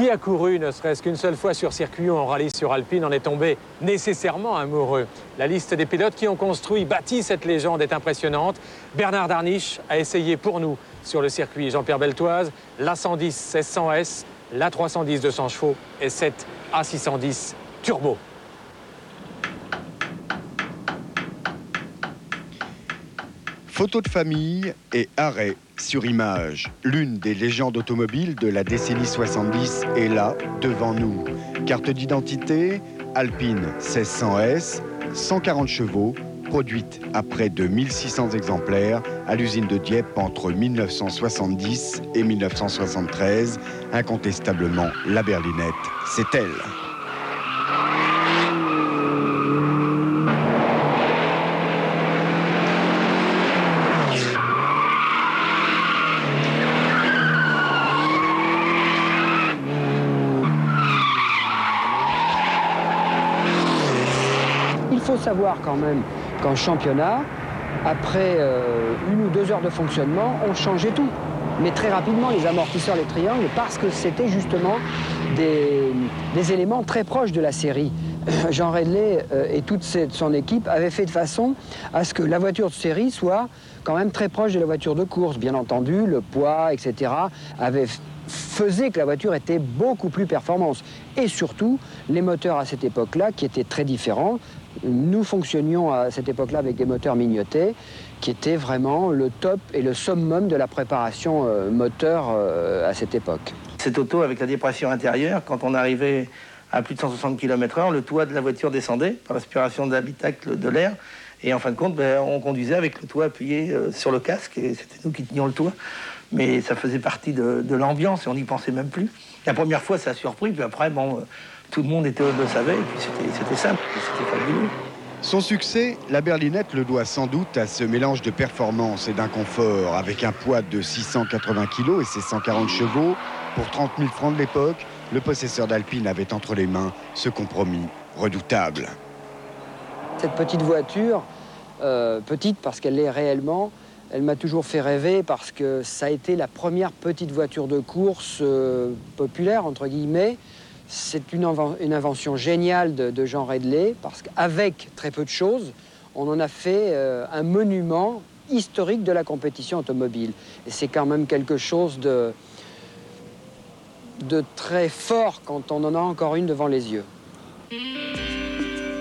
Qui a couru ne serait-ce qu'une seule fois sur circuit ou en rallye sur Alpine en est tombé nécessairement amoureux. La liste des pilotes qui ont construit, bâti cette légende est impressionnante. Bernard Darniche a essayé pour nous sur le circuit Jean-Pierre Beltoise l'A110 1600S, l'A310 200 chevaux et cette A610 Turbo. Photos de famille et arrêt sur image. L'une des légendes automobiles de la décennie 70 est là, devant nous. Carte d'identité, Alpine 1600S, 140 chevaux, produite à près de 1600 exemplaires à l'usine de Dieppe entre 1970 et 1973. Incontestablement, la berlinette, c'est elle. Il faut savoir quand même qu'en championnat, après 1 ou 2 heures de fonctionnement, on changeait tout. Mais très rapidement, les amortisseurs, les triangles, parce que c'était justement des éléments très proches de la série. Jean Redley et toute son équipe avaient fait de façon à ce que la voiture de série soit quand même très proche de la voiture de course. Bien entendu, le poids, etc., faisait que la voiture était beaucoup plus performante. Et surtout, les moteurs à cette époque-là, qui étaient très différents. Nous fonctionnions à cette époque-là avec des moteurs mignotés, qui étaient vraiment le top et le summum de la préparation moteur à cette époque. Cette auto, avec la dépression intérieure, quand on arrivait à plus de 160 km/h, le toit de la voiture descendait par l'aspiration de l'habitacle de l'air. Et en fin de compte, on conduisait avec le toit appuyé sur le casque, et c'était nous qui tenions le toit. Mais ça faisait partie de l'ambiance et on n'y pensait même plus. La première fois, ça a surpris, puis après, tout le monde le savait, et puis c'était simple, c'était fabuleux. Son succès, la berlinette le doit sans doute à ce mélange de performance et d'inconfort. Avec un poids de 680 kg et ses 140 chevaux, pour 30 000 francs de l'époque, le possesseur d'Alpine avait entre les mains ce compromis redoutable. Cette petite voiture, petite parce qu'elle l'est réellement, elle m'a toujours fait rêver parce que ça a été la première petite voiture de course populaire, entre guillemets. C'est une invention géniale de Jean Redley parce qu'avec très peu de choses, on en a fait un monument historique de la compétition automobile. Et c'est quand même quelque chose de très fort quand on en a encore une devant les yeux.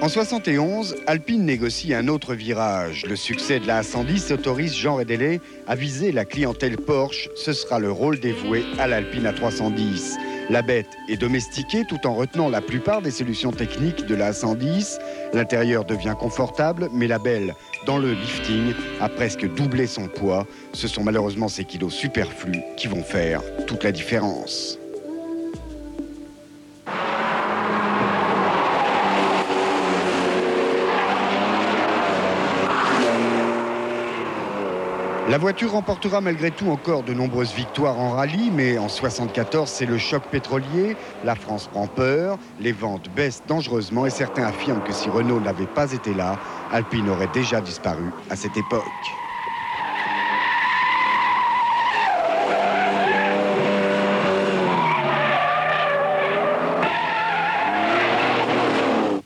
En 71, Alpine négocie un autre virage. Le succès de la A110 autorise Jean Redley à viser la clientèle Porsche. Ce sera le rôle dévoué à l'Alpine A310. La bête est domestiquée tout en retenant la plupart des solutions techniques de la A110. L'intérieur devient confortable, mais la belle, dans le lifting, a presque doublé son poids. Ce sont malheureusement ces kilos superflus qui vont faire toute la différence. La voiture remportera malgré tout encore de nombreuses victoires en rallye, mais en 1974, c'est le choc pétrolier. La France prend peur, les ventes baissent dangereusement et certains affirment que si Renault n'avait pas été là, Alpine aurait déjà disparu à cette époque.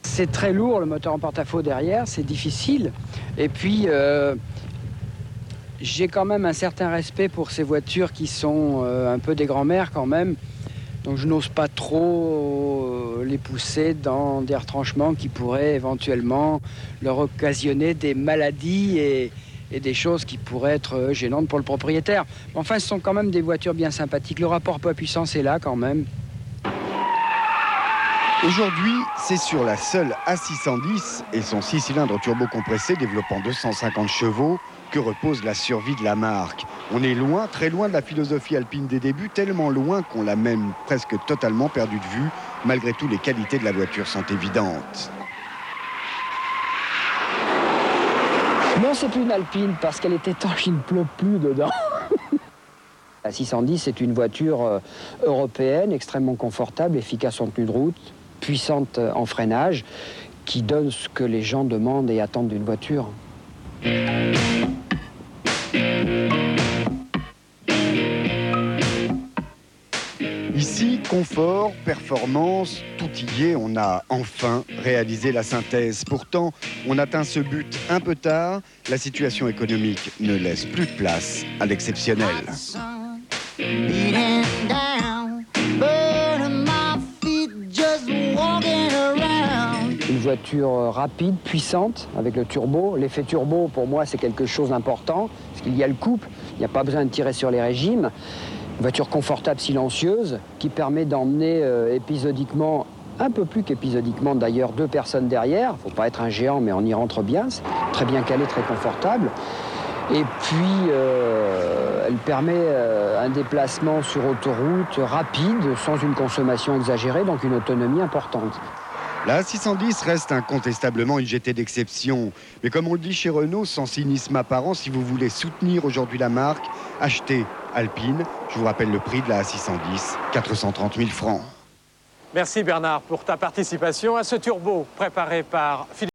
C'est très lourd, le moteur en porte-à-faux derrière, c'est difficile. Et puis, j'ai quand même un certain respect pour ces voitures qui sont un peu des grands-mères quand même. Donc je n'ose pas trop les pousser dans des retranchements qui pourraient éventuellement leur occasionner des maladies et des choses qui pourraient être gênantes pour le propriétaire. Mais enfin, ce sont quand même des voitures bien sympathiques. Le rapport poids-puissance est là quand même. Aujourd'hui, c'est sur la seule A610 et son 6 cylindres turbo-compressé développant 250 chevaux que repose la survie de la marque. On est loin, très loin de la philosophie alpine des débuts, tellement loin qu'on l'a même presque totalement perdu de vue. Malgré tout, les qualités de la voiture sont évidentes. Non, c'est plus une Alpine parce qu'elle est étanche, il ne pleut plus dedans. La 610, c'est une voiture européenne, extrêmement confortable, efficace en tenue de route, puissante en freinage, qui donne ce que les gens demandent et attendent d'une voiture. Ici, Confort, performance, tout y est, on a enfin réalisé la synthèse. Pourtant, on atteint ce but un peu tard. La situation économique ne laisse plus de place à l'exceptionnel. Une voiture rapide, puissante, avec le turbo. L'effet turbo, pour moi, c'est quelque chose d'important, parce qu'il y a le couple, il n'y a pas besoin de tirer sur les régimes. Une voiture confortable, silencieuse, qui permet d'emmener épisodiquement, un peu plus qu'épisodiquement d'ailleurs, 2 personnes derrière. Il ne faut pas être un géant, mais on y rentre bien. C'est très bien calé, très confortable. Et puis, elle permet un déplacement sur autoroute rapide, sans une consommation exagérée, donc une autonomie importante. La 610 reste incontestablement une GT d'exception. Mais comme on le dit chez Renault, sans cynisme apparent, si vous voulez soutenir aujourd'hui la marque, achetez Alpine. Je vous rappelle le prix de la 610, 430 000 francs. Merci Bernard pour ta participation à ce turbo préparé par Philippe.